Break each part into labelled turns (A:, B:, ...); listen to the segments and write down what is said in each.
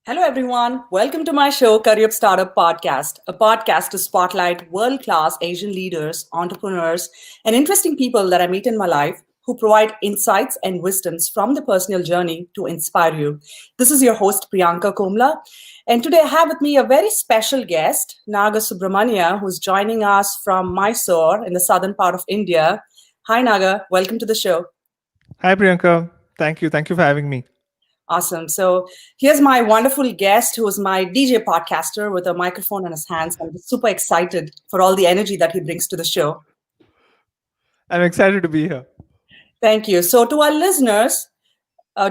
A: Hello, everyone. Welcome to my show, Curryup Startup Podcast, a podcast to spotlight world class Asian leaders, entrepreneurs, and interesting people that I meet in my life who provide insights and wisdoms from the personal journey to inspire you. This is your host, Priyanka Komala. And today I have with me a very special guest, Naga Subramanya, who's joining us from Mysore in the southern part of India. Hi, Naga. Welcome to the show.
B: Hi, Priyanka. Thank you. Thank you for having me.
A: Awesome. So here's my wonderful guest who is my DJ podcaster with a microphone in his hands. I'm super excited for all the energy that he brings to the show.
B: I'm excited to be here.
A: Thank you. So to our listeners,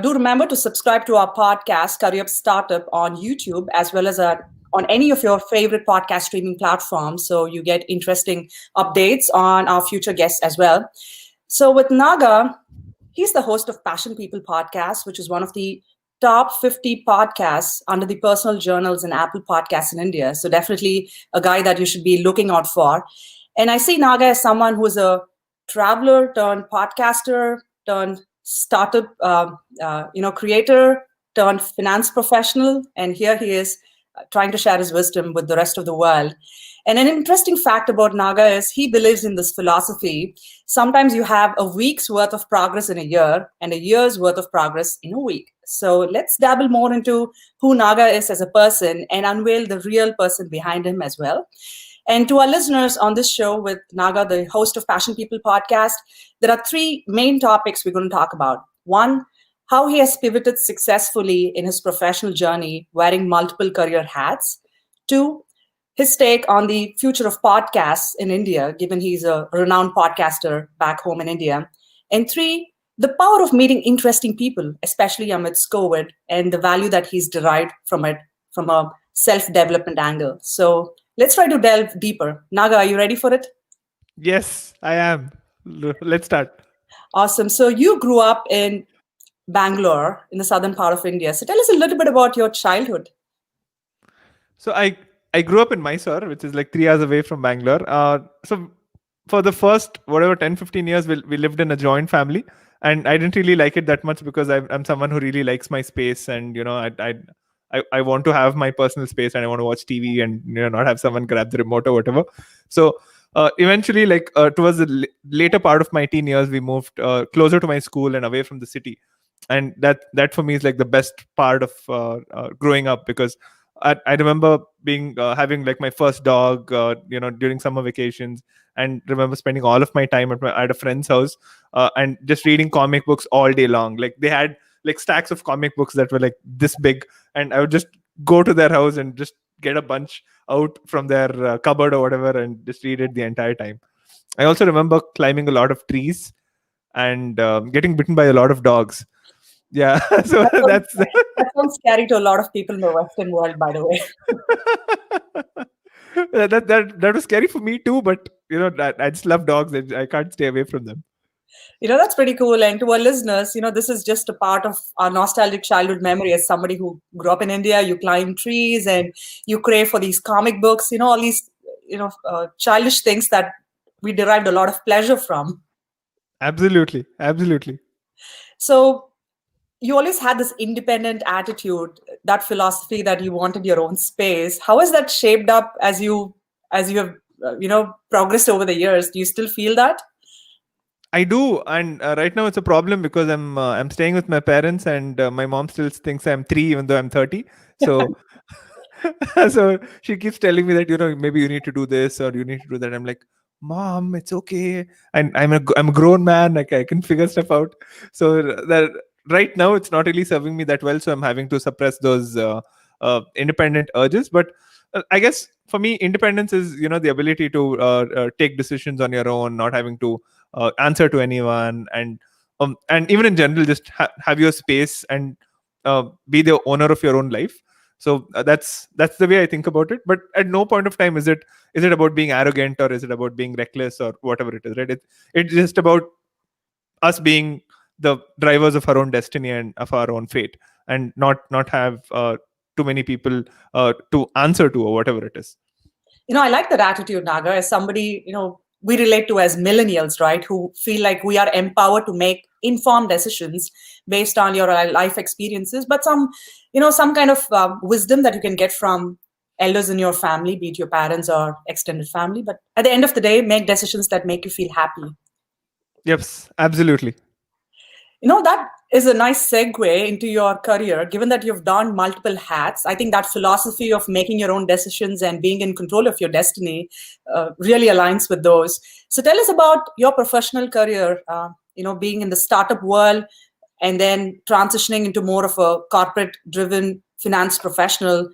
A: do remember to subscribe to our podcast, Curryup Startup, on YouTube, as well as on any of your favorite podcast streaming platforms. So you get interesting updates on our future guests as well. So with Naga, he's the host of Passion People Podcast, which is one of the top 50 podcasts under the personal journals and Apple Podcasts in India. So definitely a guy that you should be looking out for. And I see Naga as someone who is a traveler turned podcaster turned startup, creator turned finance professional. And here he is trying to share his wisdom with the rest of the world. And an interesting fact about Naga is he believes in this philosophy. Sometimes you have a week's worth of progress in a year and a year's worth of progress in a week. So let's dabble more into who Naga is as a person and unveil the real person behind him as well. And to our listeners on this show with Naga, the host of Passion People Podcast, there are three main topics we're going to talk about. One, how he has pivoted successfully in his professional journey, wearing multiple career hats. Two, his take on the future of podcasts in India, given he's a renowned podcaster back home in India. And three, the power of meeting interesting people, especially amidst COVID, and the value that he's derived from it from a self-development angle. So let's try to delve deeper. Naga, are you ready for it?
B: Yes, I am. Let's start.
A: Awesome. So you grew up in Bangalore in the southern part of India. So tell us a little bit about your childhood.
B: So I grew up in Mysore, which is like 3 hours away from Bangalore. So for the first, 10, 15 years, we lived in a joint family. And I didn't really like it that much because I'm someone who really likes my space. And, I want to have my personal space and I want to watch TV and, not have someone grab the remote or whatever. So eventually, towards the later part of my teen years, we moved closer to my school and away from the city. And that for me is like the best part of growing up, because I remember having like my first dog, during summer vacations, and remember spending all of my time at a friend's house and just reading comic books all day long. Like they had like stacks of comic books that were like this big, and I would just go to their house and just get a bunch out from their cupboard or whatever and just read it the entire time. I also remember climbing a lot of trees and getting bitten by a lot of dogs. Yeah, so that's
A: That sounds scary to a lot of people in the Western world, by the way.
B: that was scary for me too, but I just love dogs and I can't stay away from them.
A: That's pretty cool. And to our listeners, this is just a part of our nostalgic childhood memory as somebody who grew up in India. You climb trees and you crave for these comic books, all these, childish things that we derived a lot of pleasure from.
B: Absolutely.
A: So you always had this independent attitude, that philosophy that you wanted your own space. How has that shaped up as you have, progressed over the years? Do you still feel that?
B: I do, and right now it's a problem because I'm staying with my parents, and my mom still thinks I'm 3, even though I'm 30. So, so she keeps telling me that maybe you need to do this or you need to do that. I'm like, Mom, it's okay, and I'm a grown man. Like I can figure stuff out. So that right now it's not really serving me that well. So I'm having to suppress those independent urges. But I guess for me, independence is the ability to take decisions on your own, not having to answer to anyone, and even in general just have your space and be the owner of your own life. So that's the way I think about it. But at no point of time is it about being arrogant or is it about being reckless or whatever it is, right? It's just about us being the drivers of our own destiny and of our own fate, and not have too many people to answer to or whatever it is.
A: I like that attitude, Naga, as somebody, we relate to as millennials, right? Who feel like we are empowered to make informed decisions based on your life experiences, but some kind of wisdom that you can get from elders in your family, be it your parents or extended family. But at the end of the day, make decisions that make you feel happy.
B: Yes, absolutely.
A: That is a nice segue into your career. Given that you've done multiple hats, I think that philosophy of making your own decisions and being in control of your destiny really aligns with those. So tell us about your professional career, being in the startup world and then transitioning into more of a corporate driven finance professional.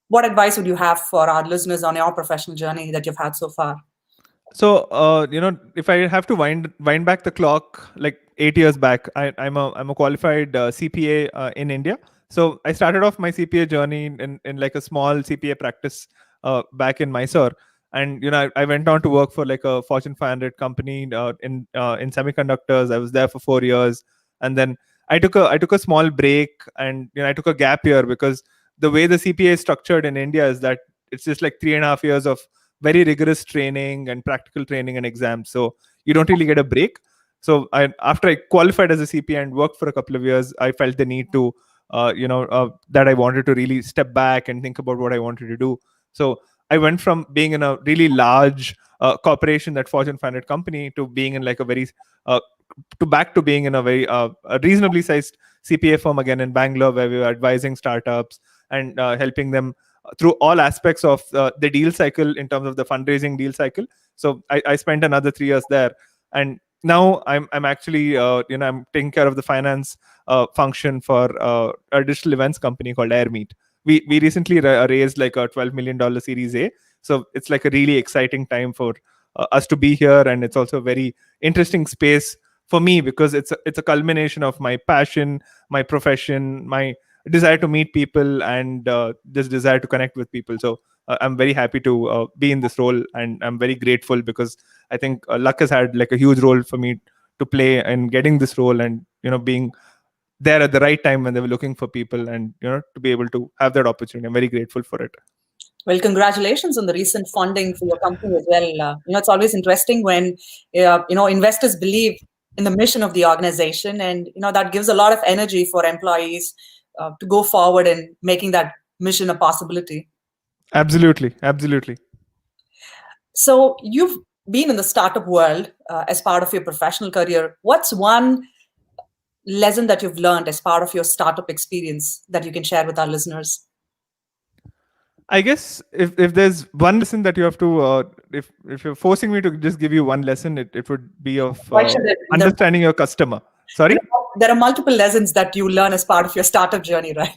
A: What advice would you have for our listeners on your professional journey that you've had so far?
B: So, if I have to wind back the clock, like 8 years back, I'm a qualified CPA in India. So I started off my CPA journey in like a small CPA practice back in Mysore, and I went on to work for like a Fortune 500 company in semiconductors. I was there for 4 years, and then I took a small break, and I took a gap year because the way the CPA is structured in India is that it's just like 3.5 years of very rigorous training and practical training and exams. So you don't really get a break. So after I qualified as a CPA and worked for a couple of years, I felt the need to, that I wanted to really step back and think about what I wanted to do. So I went from being in a really large corporation, that Fortune 500 company, to being in like a very, back to being in a very a reasonably sized CPA firm again in Bangalore, where we were advising startups and helping them through all aspects of the deal cycle in terms of the fundraising deal cycle. So I spent another 3 years there, and now I'm actually I'm taking care of the finance function for a digital events company called Airmeet. We recently raised like a $12 million Series A, so it's like a really exciting time for us to be here, and it's also a very interesting space for me because it's a culmination of my passion, my profession, my desire to meet people, and this desire to connect with people. So I'm very happy to be in this role, and I'm very grateful because I think luck has had like a huge role for me to play in getting this role, and being there at the right time when they were looking for people, and to be able to have that opportunity. I'm very grateful for it.
A: Well, congratulations on the recent funding for your company as well. It's always interesting when investors believe in the mission of the organization, and that gives a lot of energy for employees to go forward and making that mission a possibility.
B: Absolutely, absolutely.
A: So you've been in the startup world as part of your professional career. What's one lesson that you've learned as part of your startup experience that you can share with our listeners?
B: I guess if there's one lesson that you have to, if you're forcing me to just give you one lesson, it would be of
A: Why should
B: understanding your customer. Sorry?
A: There are multiple lessons that you learn as part of your startup journey, right?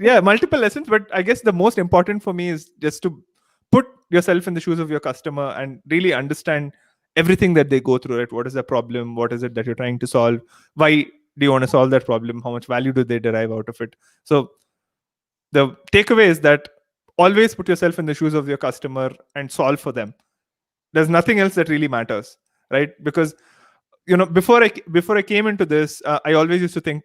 B: Yeah, multiple lessons, but I guess the most important for me is just to put yourself in the shoes of your customer and really understand everything that they go through. Right? What is the problem? What is it that you're trying to solve? Why do you want to solve that problem? How much value do they derive out of it? So the takeaway is that always put yourself in the shoes of your customer and solve for them. There's nothing else that really matters, right? Because before I came into this, I always used to think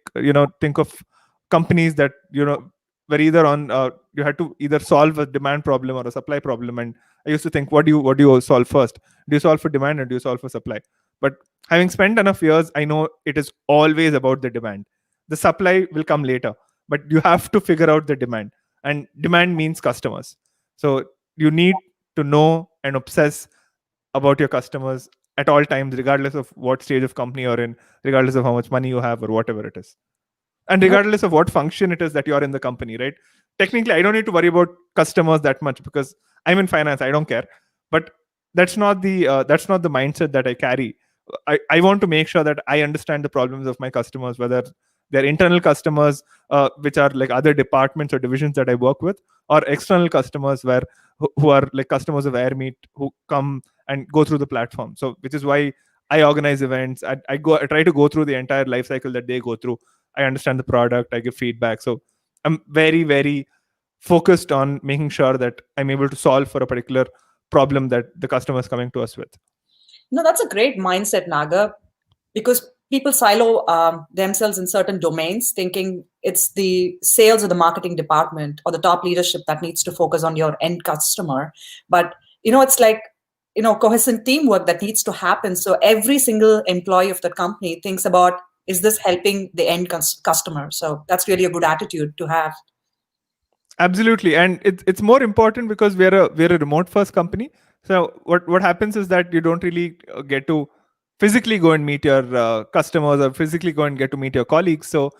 B: of companies that were either on you had to either solve a demand problem or a supply problem, and I used to think, what do you solve first? Do you solve for demand or do you solve for supply? But having spent enough years, I know it is always about the demand. The supply will come later, but you have to figure out the demand, and demand means customers. So you need to know and obsess about your customers at all times, regardless of what stage of company you're in, regardless of how much money you have or whatever it is, and regardless of what function it is that you're in the company, right? Technically, I don't need to worry about customers that much because I'm in finance. I don't care. But that's not the mindset that I carry. I want to make sure that I understand the problems of my customers, whether they're internal customers, which are like other departments or divisions that I work with, or external customers who are like customers of Airmeet who come and go through the platform. So, which is why I organize events. I try to go through the entire life cycle that they go through. I understand the product. I give feedback. So I'm very, very focused on making sure that I'm able to solve for a particular problem that the customer is coming to us with.
A: That's a great mindset, Naga, because people silo themselves in certain domains, thinking it's the sales or the marketing department or the top leadership that needs to focus on your end customer. But it's like cohesive teamwork that needs to happen. So every single employee of the company thinks about, is this helping the end customer? So that's really a good attitude to have.
B: Absolutely, and it's more important because we're a remote first company. So what happens is that you don't really get to physically go and meet your customers, or physically go and get to meet your colleagues. So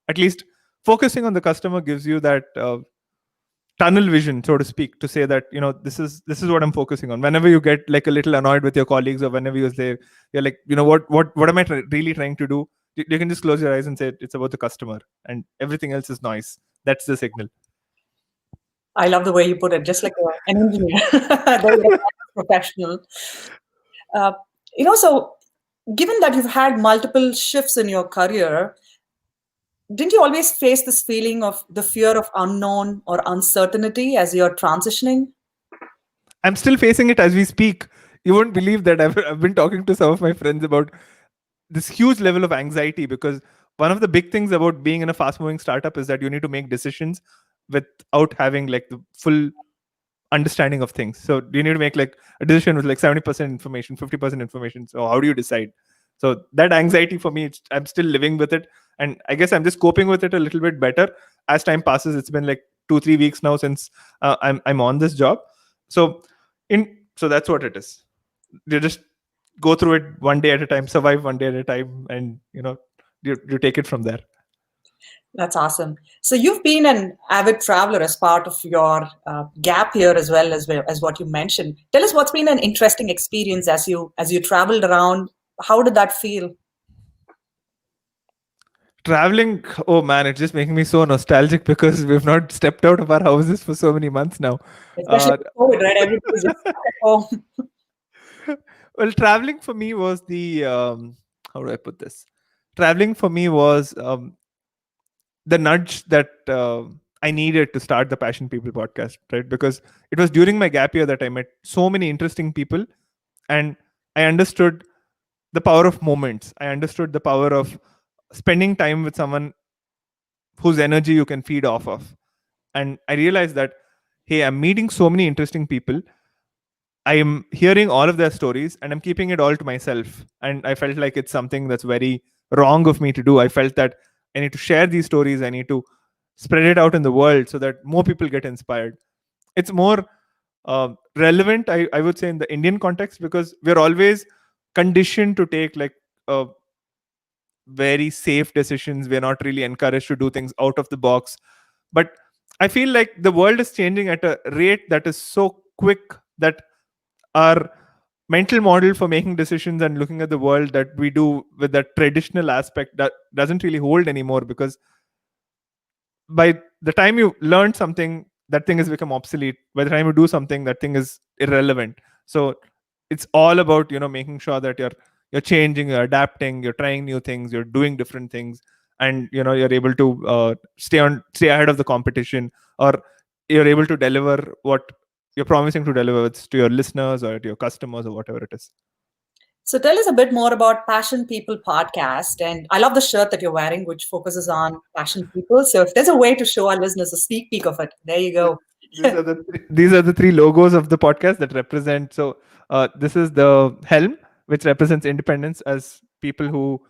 B: at least focusing on the customer gives you that tunnel vision, so to speak, to say that this is what I'm focusing on. Whenever you get like a little annoyed with your colleagues, or whenever you say, you're like, what am I really trying to do, you can just close your eyes and say it's about the customer, and everything else is noise. That's the signal.
A: I love the way you put it, just like an engineer, very professional. Uh, so given that you've had multiple shifts in your career, didn't you always face this feeling of the fear of unknown or uncertainty as you're transitioning?
B: I'm still facing it as we speak. You won't believe that I've been talking to some of my friends about this huge level of anxiety, because one of the big things about being in a fast moving startup is that you need to make decisions without having like the full understanding of things. So you need to make like a decision with like 70% information, 50% information. So how do you decide? So that anxiety for me, I'm still living with it, and I guess I'm just coping with it a little bit better as time passes. It's been like 2-3 weeks now since I'm on this job. So so that's what it is. You just go through it one day at a time, survive one day at a time, and you take it from there.
A: That's awesome. So you've been an avid traveler as part of your gap year, as what you mentioned. Tell us what's been an interesting experience as you traveled around. How did that feel?
B: Traveling, oh man, it's just making me so nostalgic because we've not stepped out of our houses for so many months now.
A: Especially
B: uh,
A: with COVID, right? Everybody's just stuck at home.
B: well, traveling for me was the how do I put this, traveling for me was the nudge that I needed to start the Passion People podcast, right? Because it was during my gap year that I met so many interesting people, and I understood the power of moments. I understood the power of spending time with someone whose energy you can feed off of. And I realized that, hey, I'm meeting so many interesting people. I am hearing all of their stories and I'm keeping it all to myself. And I felt like it's something that's very wrong of me to do. I felt that I need to share these stories. I need to spread it out in the world so that more people get inspired. It's more relevant, I would say, in the Indian context, because we're always conditioned to take like very safe decisions. We're not really encouraged to do things out of the box. But I feel like the world is changing at a rate that is so quick that our mental model for making decisions and looking at the world that we do with that traditional aspect that doesn't really hold anymore, because by the time you learn something, that thing has become obsolete. By the time you do something, that thing is irrelevant. So it's all about making sure that you're changing, you're adapting, you're trying new things, you're doing different things, and you're able to stay ahead of the competition, or you're able to deliver what you're promising to deliver to your listeners or to your customers or whatever it is.
A: So tell us a bit more about Passion People podcast. And I love the shirt that you're wearing, which focuses on passion people. So if there's a way to show our listeners a sneak peek of it, there you
B: Th-
A: go.
B: these are the three logos of the podcast that represent. So this is the helm, which represents independence, as people who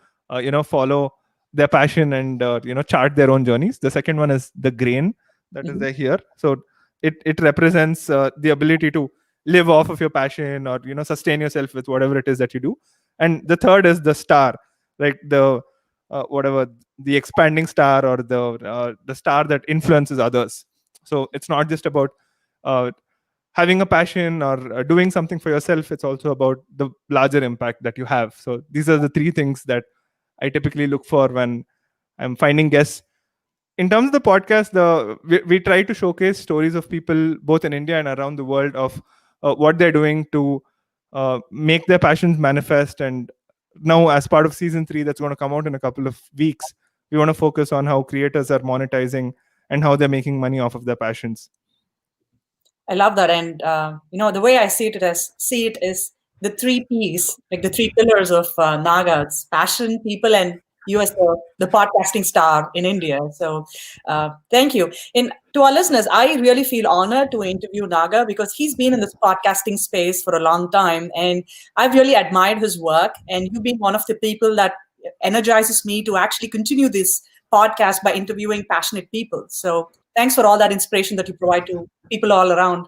B: follow their passion and chart their own journeys. The second one is the grain that is
A: Mhm.
B: there here. So it represents the ability to live off of your passion, or sustain yourself with whatever it is that you do. And the third is the star, like the whatever, the expanding star, or the star that influences others. So it's not just about uh, having a passion or doing something for yourself. It's also about the larger impact that you have. So these are the three things that I typically look for when I'm finding guests. In terms of the podcast, we try to showcase stories of people both in India and around the world of what they're doing to make their passions manifest. And now, as part of season 3, that's going to come out in a couple of weeks, we want to focus on how creators are monetizing and how they're making money off of their passions.
A: I love that. And, the way I see it is the three P's, like the three pillars of Naga. It's passion, people, and you as the podcasting star in India. So thank you. And to our listeners, I really feel honored to interview Naga because he's been in this podcasting space for a long time. And I've really admired his work. And you've been one of the people that energizes me to actually continue this podcast by interviewing passionate people. So thanks for all that inspiration that you provide to people all around.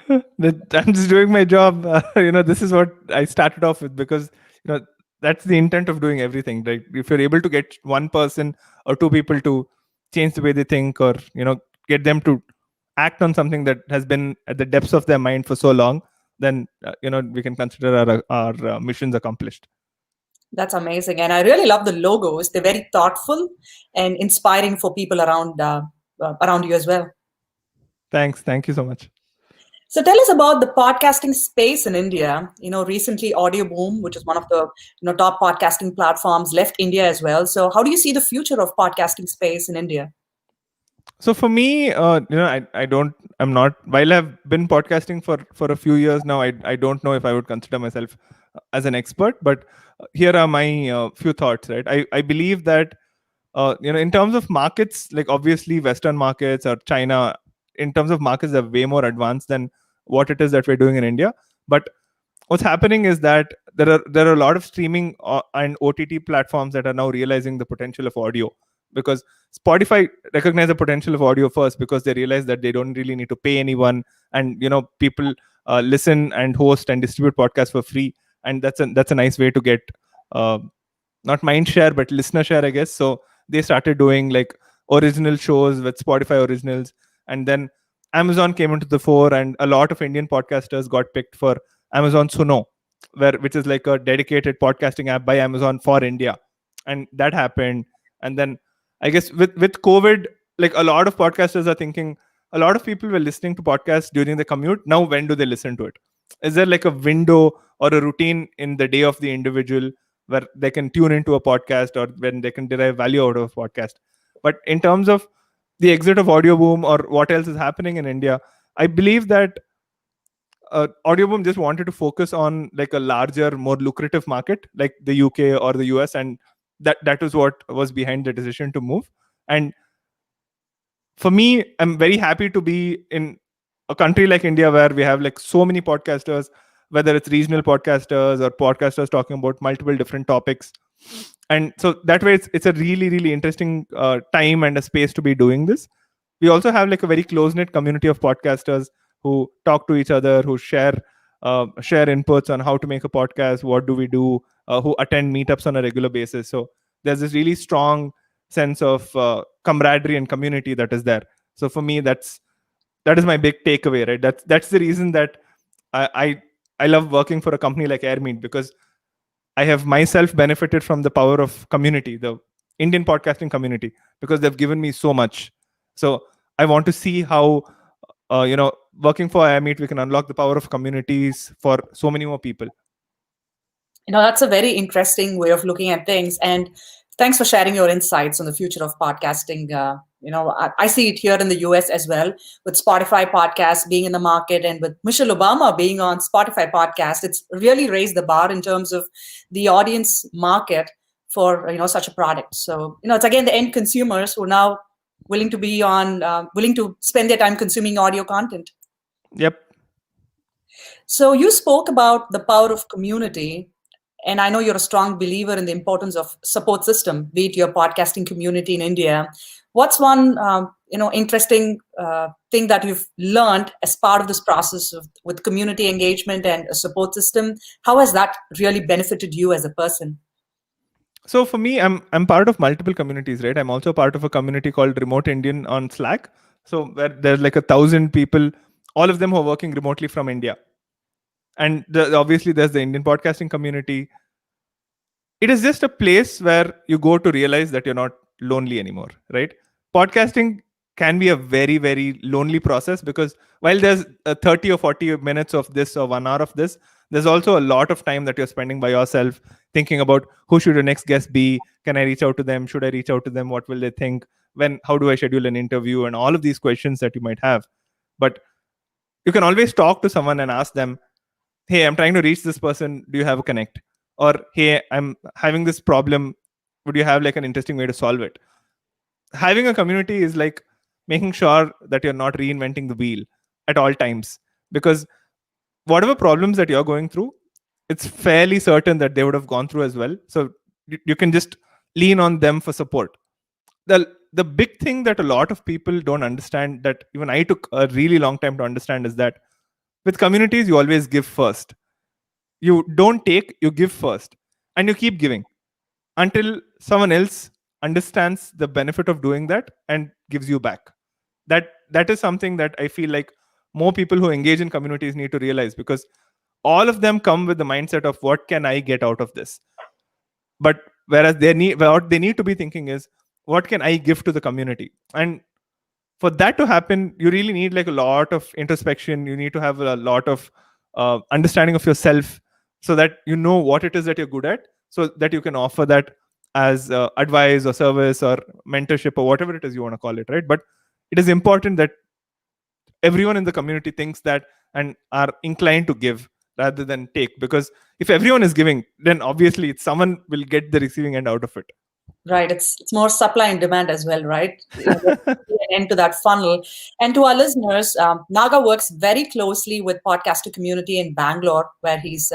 B: I'm just doing my job. This is what I started off with, because you know that's the intent of doing everything. Right? If you're able to get one person or two people to change the way they think, or get them to act on something that has been at the depths of their mind for so long, then we can consider our missions accomplished.
A: That's amazing. And I really love the logos. They're very thoughtful and inspiring for people around you as well.
B: Thanks. Thank you so much.
A: So tell us about the podcasting space in India. Recently Audio Boom, which is one of the top podcasting platforms, left India as well. So how do you see the future of podcasting space in India?
B: So for me, I'm not, while I've been podcasting for a few years now, I don't know if I would consider myself as an expert, but here are my few thoughts, right? I believe that, in terms of markets, like obviously Western markets or China, in terms of markets, are way more advanced than what it is that we're doing in India. But what's happening is that there are a lot of streaming and OTT platforms that are now realizing the potential of audio, because Spotify recognized the potential of audio first because they realized that they don't really need to pay anyone, and people listen and host and distribute podcasts for free, and that's a nice way to get uh, not mind share but listener share, I guess. So they started doing like original shows with Spotify originals, and then Amazon came into the fore, and a lot of Indian podcasters got picked for Amazon Suno, which is like a dedicated podcasting app by Amazon for India, and that happened. And then I guess with COVID, like a lot of podcasters are thinking, a lot of people were listening to podcasts during the commute. Now, when do they listen to it? Is there like a window or a routine in the day of the individual where they can tune into a podcast, or when they can derive value out of a podcast? But in terms of the exit of Audio Boom or what else is happening in India, I believe that Audio Boom just wanted to focus on like a larger, more lucrative market like the UK or the US, and that was what was behind the decision to move. And for me, I'm very happy to be in a country like India where we have like so many podcasters, whether it's regional podcasters or podcasters talking about multiple different topics. And so that way it's a really, really interesting time and a space to be doing this. We also have like a very close knit community of podcasters who talk to each other, who share inputs on how to make a podcast, what do we do, who attend meetups on a regular basis. So there's this really strong sense of camaraderie and community that is there. So for me, that is my big takeaway, right? That's the reason that I love working for a company like Airmeet, because I have myself benefited from the power of community, the Indian podcasting community, because they've given me so much. So I want to see how, working for Airmeet, we can unlock the power of communities for so many more people.
A: That's a very interesting way of looking at things. And thanks for sharing your insights on the future of podcasting. I see it here in the US as well, with Spotify podcasts being in the market, and with Michelle Obama being on Spotify podcast. It's really raised the bar in terms of the audience market for such a product. So it's again the end consumers who are now willing to spend their time consuming audio content.
B: Yep.
A: So you spoke about the power of community, and I know you're a strong believer in the importance of support system, be it your podcasting community in India. What's one interesting thing that you've learned as part of this process with community engagement and a support system? How has that really benefited you as a person?
B: So for me, I'm part of multiple communities, right? I'm also part of a community called Remote Indian on Slack. So where there's like 1,000 people, all of them who are working remotely from India. And obviously there's the Indian podcasting community. It is just a place where you go to realize that you're not lonely anymore, right? Podcasting can be a very, very lonely process, because while there's 30 or 40 minutes of this or 1 hour of this, there's also a lot of time that you're spending by yourself thinking about who should your next guest be? Can I reach out to them? Should I reach out to them? What will they think? How do I schedule an interview? And all of these questions that you might have. But you can always talk to someone and ask them, hey, I'm trying to reach this person. Do you have a connect? Or, hey, I'm having this problem. would you have like an interesting way to solve it? Having a community is like making sure that you're not reinventing the wheel at all times, because whatever problems that you're going through, it's fairly certain that they would have gone through as well. So you can just lean on them for support. The big thing that a lot of people don't understand, that even I took a really long time to understand, is that with communities you always give first. You don't take, you give first, and you keep giving until someone else understands the benefit of doing that and gives you back. That is something that I feel like more people who engage in communities need to realize, because all of them come with the mindset of what can I get out of this. But whereas what they need to be thinking is, what can I give to the community? And for that to happen, you really need like a lot of introspection. You need to have a lot of understanding of yourself, so that you know what it is that you're good at, so that you can offer that as advice or service or mentorship or whatever it is you want to call it, right? But it is important that everyone in the community thinks that and are inclined to give rather than take, because if everyone is giving, then obviously someone will get the receiving end out of it.
A: Right. It's more supply and demand as well, right? There's an end to that funnel. And to our listeners, Naga works very closely with podcaster community in Bangalore, where he's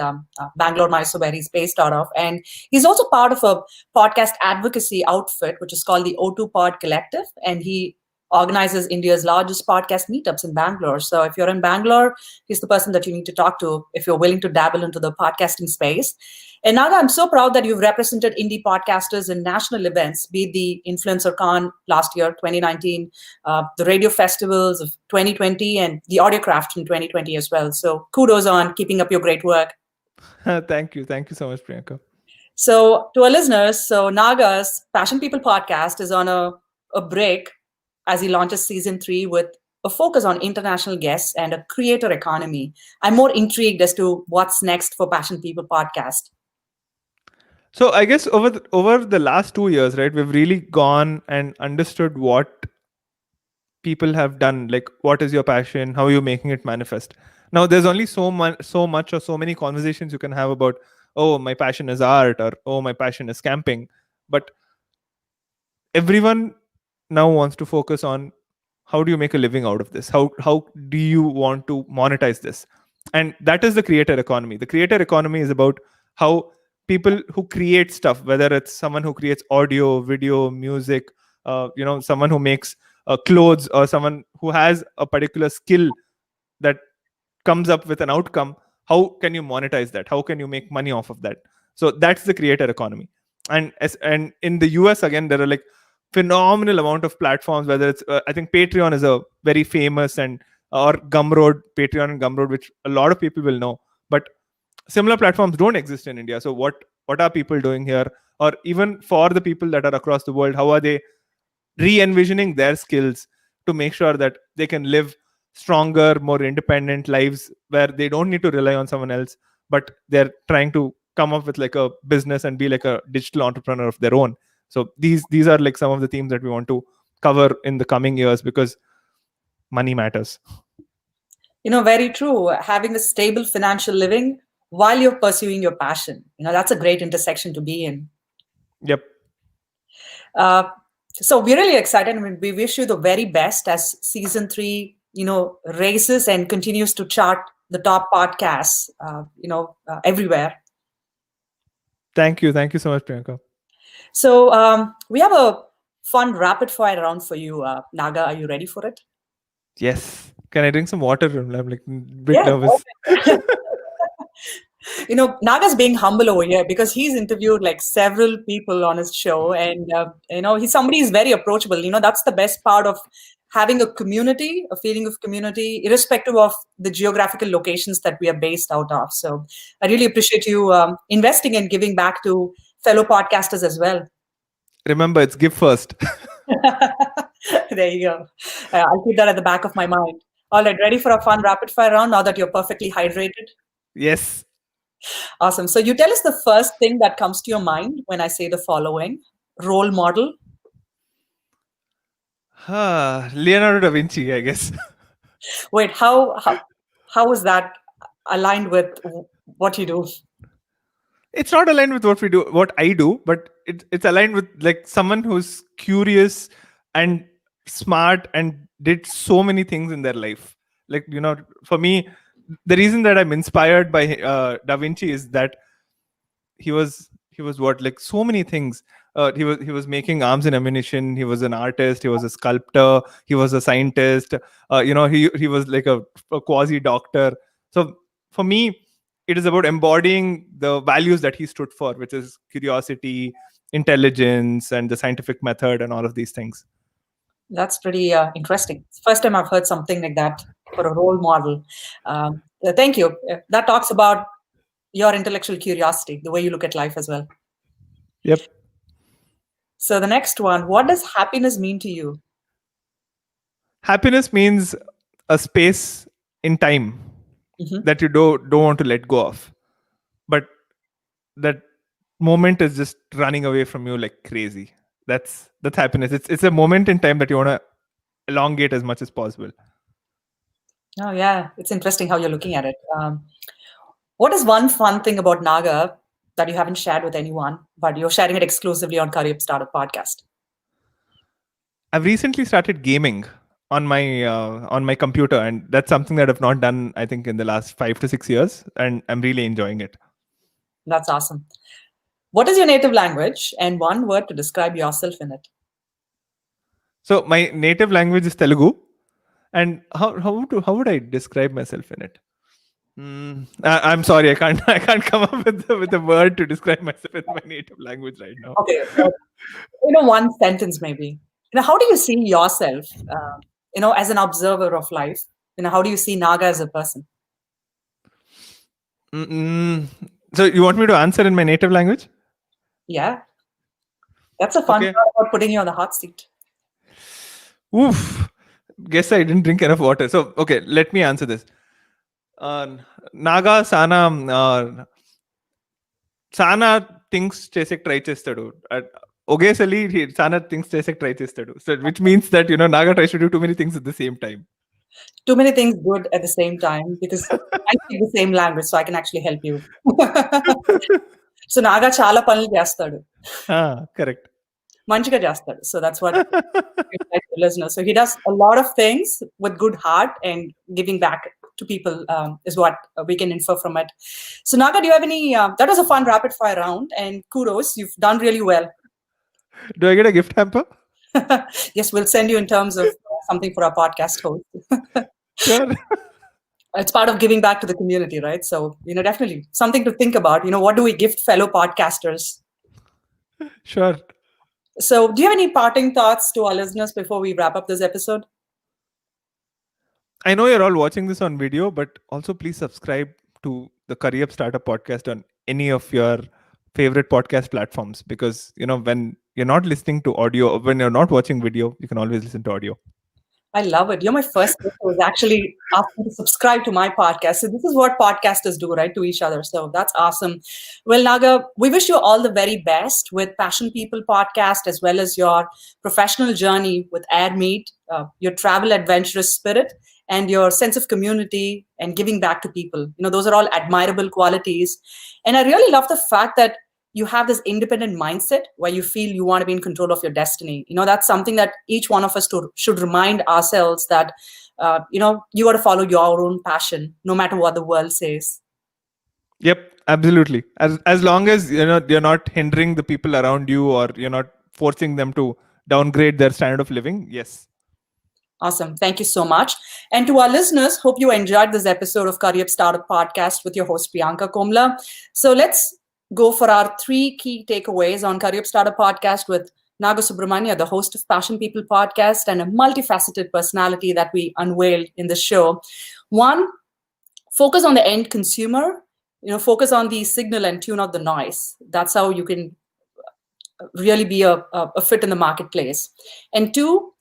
A: Bangalore, Mysore, where he's based out of, and he's also part of a podcast advocacy outfit, which is called the O2 Pod Collective, and he organizes India's largest podcast meetups in Bangalore. So if you're in Bangalore, he's the person that you need to talk to if you're willing to dabble into the podcasting space. And Naga, I'm so proud that you've represented indie podcasters in national events, be it the Influencer Con last year, 2019, the radio festivals of 2020, and the Audiocraft in 2020 as well. So kudos on keeping up your great work.
B: Thank you so much, Priyanka.
A: So to our listeners, so Naga's Passion People podcast is on a break as he launches season 3 with a focus on international guests and a creator economy. I'm more intrigued as to what's next for Passion People podcast.
B: So I guess over the last 2 years, right, we've really gone and understood what people have done. Like, what is your passion? How are you making it manifest? Now, there's only so much, or so many conversations you can have about, oh, my passion is art, or oh, my passion is camping. But everyone now wants to focus on, how do you make a living out of this? How do you want to monetize this? And that is the creator economy. The creator economy is about how people who create stuff, whether it's someone who creates audio, video, music, someone who makes clothes, or someone who has a particular skill that comes up with an outcome, how can you monetize that? How can you make money off of that? So that's the creator economy. And in the US, again, there are like phenomenal amount of platforms, whether it's I think Patreon is a very famous, and or Gumroad, Patreon and Gumroad, which a lot of people will know. But similar platforms don't exist in India. So what are people doing here? Or even for the people that are across the world, how are they re-envisioning their skills to make sure that they can live stronger, more independent lives, where they don't need to rely on someone else, but they're trying to come up with like a business and be like a digital entrepreneur of their own. So these are like some of the themes that we want to cover in the coming years, because money matters.
A: Very true. Having a stable financial living while you're pursuing your passion, that's a great intersection to be in.
B: Yep.
A: So we're really excited. I mean, we wish you the very best as season 3, races and continues to chart the top podcasts, everywhere.
B: Thank you so much, Priyanka.
A: So we have a fun rapid fire round for you, Naga. Are you ready for it?
B: Yes. Can I drink some water? I'm like a bit nervous.
A: Naga's being humble over here because he's interviewed like several people on his show, and he's somebody who's very approachable. That's the best part of having a community, a feeling of community, irrespective of the geographical locations that we are based out of. So I really appreciate you investing and giving back to fellow podcasters as well.
B: Remember, it's give first.
A: There you go. I'll keep that at the back of my mind. All right, ready for a fun rapid fire round now that you're perfectly hydrated?
B: Yes.
A: Awesome. So you tell us the first thing that comes to your mind when I say the following. Role model.
B: Leonardo da Vinci, I guess.
A: Wait, how is that aligned with what you do?
B: it's not aligned with what I do, but it's aligned with like someone who's curious and smart and did so many things in their life. Like, for me, the reason that I'm inspired by Da Vinci is that he was what, like, so many things. He was making arms and ammunition. He was an artist. He was a sculptor. He was a scientist. He was like a quasi doctor. So for me, it is about embodying the values that he stood for, which is curiosity, intelligence, and the scientific method, and all of these things.
A: That's pretty interesting. It's the first time I've heard something like that for a role model. Thank you. That talks about your intellectual curiosity, the way you look at life as well.
B: Yep.
A: So the next one, what does happiness mean to you?
B: Happiness means a space in time that you don't want to let go of, but that moment is just running away from you like crazy. That's happiness. It's a moment in time that you want to elongate as much as possible.
A: Oh yeah, it's interesting how you're looking at it. What is one fun thing about Naga that you haven't shared with anyone, but you're sharing it exclusively on Curryup Startup Podcast?
B: I've recently started gaming on my computer, and that's something that I've not done, I think, in the last 5 to 6 years, and I'm really enjoying it.
A: That's awesome. What is your native language and one word to describe yourself in it?
B: So my native language is Telugu, and how would I describe myself in it? I'm sorry, I can't come up with the word to describe myself in my native language right now.
A: Okay, one sentence maybe. How do you see yourself? As an observer of life. How do you see Naga as a person?
B: So you want me to answer in my native language?
A: Yeah, that's a fun part about putting you on the hot seat.
B: Oof. Guess I didn't drink enough water. So, okay, let me answer this. Naga Sana things chesek try chestadu. Ogesali Sana things chesek try chestadu. So, which means that, Naga tries to do too many things at the same time.
A: Too many things good at the same time, because I speak the same language, so I can actually help you. So, Naga chala panlu chestadu.
B: Correct.
A: Manchiga chestadu. So that's what the listener. So he does a lot of things with good heart, and giving back to people is what we can infer from it. So Naga, do you have any? That was a fun rapid fire round, and kudos, you've done really well.
B: Do I get a gift hamper?
A: Yes, we'll send you in terms of something for our podcast host.
B: Sure.
A: It's part of giving back to the community, right? So, definitely something to think about. What do we gift fellow podcasters?
B: Sure.
A: So, do you have any parting thoughts to our listeners before we wrap up this episode?
B: I know you're all watching this on video, but also please subscribe to the Curryup Startup Podcast on any of your favorite podcast platforms, because, when you're not listening to audio, when you're not watching video, you can always listen to audio.
A: I love it. You're my first guest who was actually asking to subscribe to my podcast. So this is what podcasters do, right, to each other. So that's awesome. Well, Naga, we wish you all the very best with Passion People podcast, as well as your professional journey with AirMeet, your travel adventurous spirit, and your sense of community and giving back to people. Those are all admirable qualities. And I really love the fact that you have this independent mindset where you feel you want to be in control of your destiny. That's something that each one of us should remind ourselves that, you got to follow your own passion, no matter what the world says.
B: Yep, absolutely. As long as, you're not hindering the people around you, or you're not forcing them to downgrade their standard of living. Yes.
A: Awesome. Thank you so much. And to our listeners, hope you enjoyed this episode of Curryup Startup Podcast with your host, Priyanka Komala. So let's go for our 3 key takeaways on Curryup Startup Podcast with Naga Subramanya, the host of Passion People podcast and a multifaceted personality that we unveiled in the show. 1, focus on the end consumer. Focus on the signal and tune out the noise. That's how you can really be a fit in the marketplace. And 2,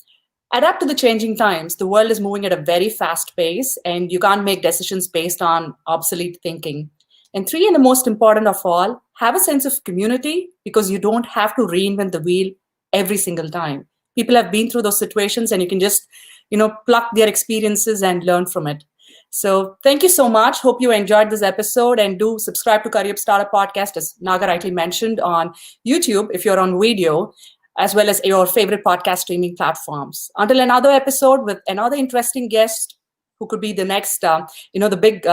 A: adapt to the changing times. The world is moving at a very fast pace, and you can't make decisions based on obsolete thinking. And 3, and the most important of all, have a sense of community, because you don't have to reinvent the wheel every single time. People have been through those situations, and you can just, pluck their experiences and learn from it. So thank you so much. Hope you enjoyed this episode, and do subscribe to Curryup Startup Podcast, as Naga rightly mentioned, on YouTube if you're on video, as well as your favorite podcast streaming platforms. Until another episode with another interesting guest who could be the next, the big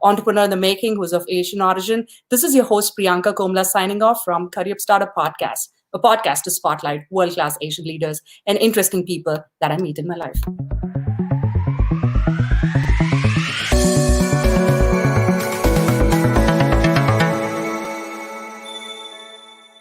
A: entrepreneur in the making who's of Asian origin. This is your host, Priyanka Komala, signing off from Curryup Startup Podcast, a podcast to spotlight world-class Asian leaders and interesting people that I meet in my life.